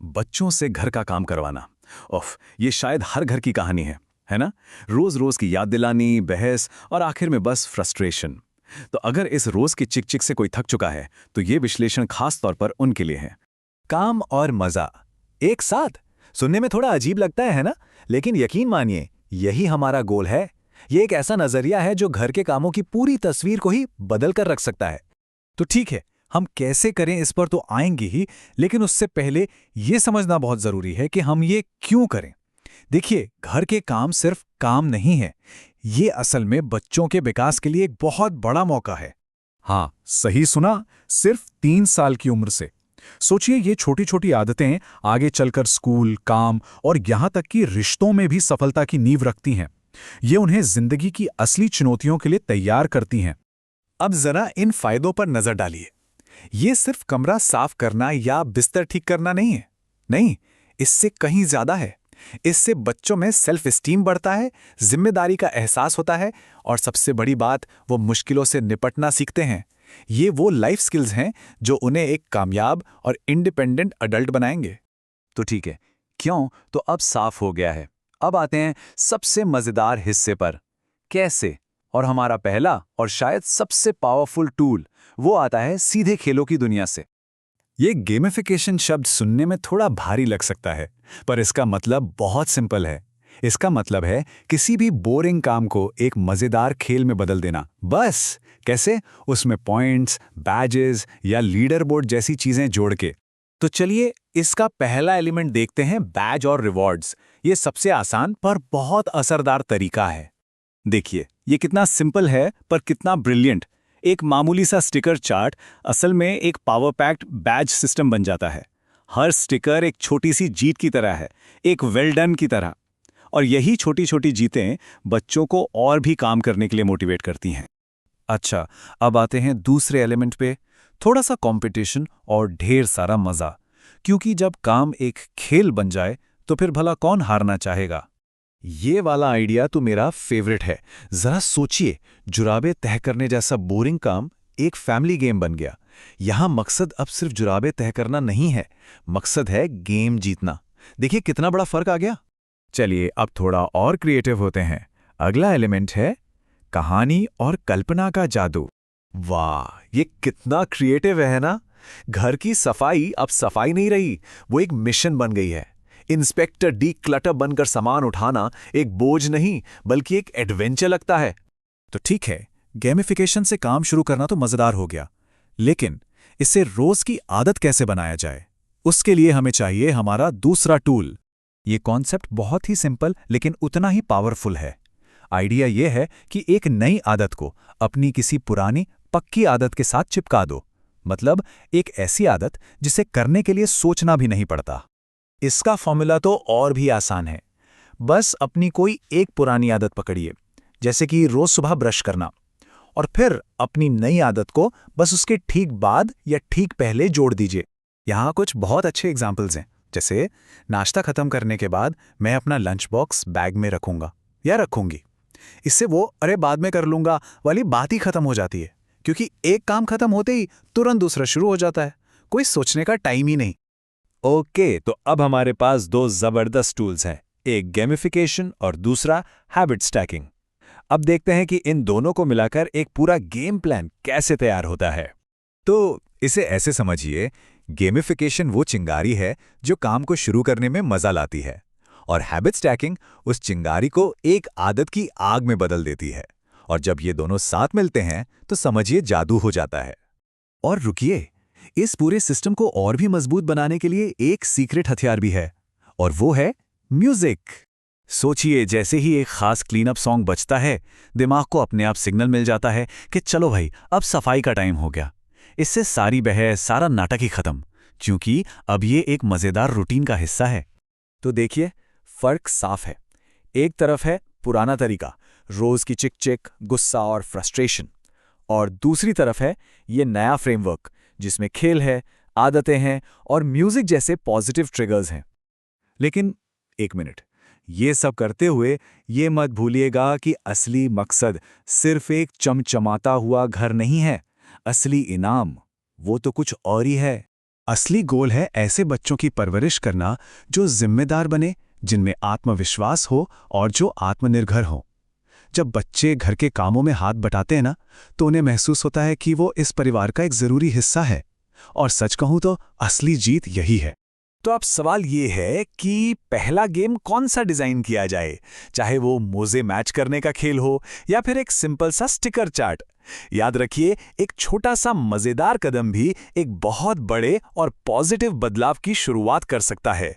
बच्चों से घर का काम करवाना। उफ, ये शायद हर घर की कहानी है ना? रोज रोज की याद दिलानी, बहस और आखिर में बस फ्रस्ट्रेशन। तो अगर इस रोज की चिक चिक से कोई थक चुका है तो ये विश्लेषण खास तौर पर उनके लिए है। काम और मजा एक साथ सुनने में थोड़ा अजीब लगता है ना? लेकिन यकीन मानिए, यही हमारा गोल है। ये एक ऐसा नजरिया है जो घर के कामों की पूरी तस्वीर को ही बदल कर रख सकता है। तो ठीक है, हम कैसे करें इस पर तो आएंगे ही, लेकिन उससे पहले ये समझना बहुत जरूरी है कि हम ये क्यों करें। देखिए, घर के काम सिर्फ काम नहीं है, ये असल में बच्चों के विकास के लिए एक बहुत बड़ा मौका है। हाँ, सही सुना, सिर्फ 3 साल की उम्र से। सोचिए, ये छोटी छोटी आदतें आगे चलकर स्कूल, काम और यहाँ तक कि रिश्तों में भी सफलता की नींव रखती हैं। ये उन्हें जिंदगी की असली चुनौतियों के लिए तैयार करती हैं। अब जरा इन फायदों पर नजर डालिए। ये सिर्फ कमरा साफ करना या बिस्तर ठीक करना नहीं है। नहीं, इससे कहीं ज्यादा है। इससे बच्चों में सेल्फ एस्टीम बढ़ता है, जिम्मेदारी का एहसास होता है और सबसे बड़ी बात, वो मुश्किलों से निपटना सीखते हैं। ये वो लाइफ स्किल्स हैं जो उन्हें एक कामयाब और इंडिपेंडेंट अडल्ट बनाएंगे। तो ठीक है, क्यों तो अब साफ हो गया है। अब आते हैं सबसे मजेदार हिस्से पर, कैसे। और हमारा पहला और शायद सबसे पावरफुल टूल वो आता है सीधे खेलों की दुनिया से। ये गेमिफिकेशन शब्द सुनने में थोड़ा भारी लग सकता है, पर इसका मतलब बहुत सिंपल है। इसका मतलब है किसी भी बोरिंग काम को एक मजेदार खेल में बदल देना। बस कैसे? उसमें पॉइंट्स, बैजेस या लीडर बोर्ड जैसी चीजें जोड़ के। तो चलिए इसका पहला एलिमेंट देखते हैं, बैज और रिवॉर्ड्स। ये सबसे आसान पर बहुत असरदार तरीका है। देखिए, ये कितना सिंपल है पर कितना ब्रिलियंट। एक मामूली सा स्टिकर चार्ट असल में एक पावर पैक्ड बैज सिस्टम बन जाता है। हर स्टिकर एक छोटी सी जीत की तरह है, एक वेल डन की तरह। और यही छोटी छोटी जीतें बच्चों को और भी काम करने के लिए मोटिवेट करती हैं। अच्छा, अब आते हैं दूसरे एलिमेंट पे, थोड़ा सा कंपटीशन और ढेर सारा मजा। क्योंकि जब काम एक खेल बन जाए तो फिर भला कौन हारना चाहेगा। ये वाला आइडिया तो मेरा फेवरेट है। जरा सोचिए, जुराबे तह करने जैसा बोरिंग काम एक फैमिली गेम बन गया। यहां मकसद अब सिर्फ जुराबे तह करना नहीं है, मकसद है गेम जीतना। देखिए कितना बड़ा फर्क आ गया। चलिए अब थोड़ा और क्रिएटिव होते हैं। अगला एलिमेंट है कहानी और कल्पना का जादू। वाह, ये कितना क्रिएटिव है ना? घर की सफाई अब सफाई नहीं रही, वो एक मिशन बन गई है। इंस्पेक्टर डी क्लटर बनकर सामान उठाना एक बोझ नहीं बल्कि एक एडवेंचर लगता है। तो ठीक है, गेमिफिकेशन से काम शुरू करना तो मजेदार हो गया, लेकिन इसे रोज की आदत कैसे बनाया जाए? उसके लिए हमें चाहिए हमारा दूसरा टूल। ये कॉन्सेप्ट बहुत ही सिंपल लेकिन उतना ही पावरफुल है। आइडिया यह है कि एक नई आदत को अपनी किसी पुरानी पक्की आदत के साथ चिपका दो। मतलब एक ऐसी आदत जिसे करने के लिए सोचना भी नहीं पड़ता। इसका फॉर्मूला तो और भी आसान है। बस अपनी कोई एक पुरानी आदत पकड़िए, जैसे कि रोज सुबह ब्रश करना, और फिर अपनी नई आदत को बस उसके ठीक बाद या ठीक पहले जोड़ दीजिए। यहाँ कुछ बहुत अच्छे एग्जाम्पल्स हैं, जैसे नाश्ता खत्म करने के बाद मैं अपना लंच बॉक्स बैग में रखूंगा या रखूंगी। इससे वो अरे बाद में कर लूंगा वाली बात ही खत्म हो जाती है, क्योंकि एक काम खत्म होते ही तुरंत दूसरा शुरू हो जाता है। कोई सोचने का टाइम ही नहीं। ओके, तो अब हमारे पास दो जबरदस्त टूल्स हैं, एक गेमिफिकेशन और दूसरा हैबिट स्टैकिंग। अब देखते हैं कि इन दोनों को मिलाकर एक पूरा गेम प्लान कैसे तैयार होता है। तो इसे ऐसे समझिए, गेमिफिकेशन वो चिंगारी है जो काम को शुरू करने में मजा लाती है, और हैबिट स्टैकिंग उस चिंगारी को एक आदत की आग में बदल देती है। और जब ये दोनों साथ मिलते हैं तो समझिए जादू हो जाता है। और रुकिए, इस पूरे सिस्टम को और भी मजबूत बनाने के लिए एक सीक्रेट हथियार भी है, और वो है म्यूजिक। सोचिए, जैसे ही एक खास क्लीनअप सॉन्ग बजता है, दिमाग को अपने आप सिग्नल मिल जाता है कि चलो भाई, अब सफाई का टाइम हो गया। इससे सारी बहस, सारा नाटक ही खत्म, क्योंकि अब ये एक मजेदार रूटीन का हिस्सा है। तो देखिए, फर्क साफ है। एक तरफ है पुराना तरीका, रोज की चिक चिक, गुस्सा और फ्रस्ट्रेशन, और दूसरी तरफ है ये नया फ्रेमवर्क जिसमें खेल है, आदतें हैं और म्यूजिक जैसे पॉजिटिव ट्रिगर्स हैं। लेकिन एक मिनट, ये सब करते हुए ये मत भूलिएगा कि असली मकसद सिर्फ एक चमचमाता हुआ घर नहीं है। असली इनाम वो तो कुछ और ही है। असली गोल है ऐसे बच्चों की परवरिश करना जो जिम्मेदार बने, जिनमें आत्मविश्वास हो और जो आत्मनिर्भर हो। जब बच्चे घर के कामों में हाथ बटाते हैं ना, तो उन्हें महसूस होता है कि वो इस परिवार का एक जरूरी हिस्सा है। और सच कहूं तो असली जीत यही है। तो अब सवाल ये है कि पहला गेम कौन सा डिजाइन किया जाए, चाहे वो मोजे मैच करने का खेल हो या फिर एक सिंपल सा स्टिकर चार्ट। याद रखिए, एक छोटा सा मजेदार कदम भी एक बहुत बड़े और पॉजिटिव बदलाव की शुरुआत कर सकता है।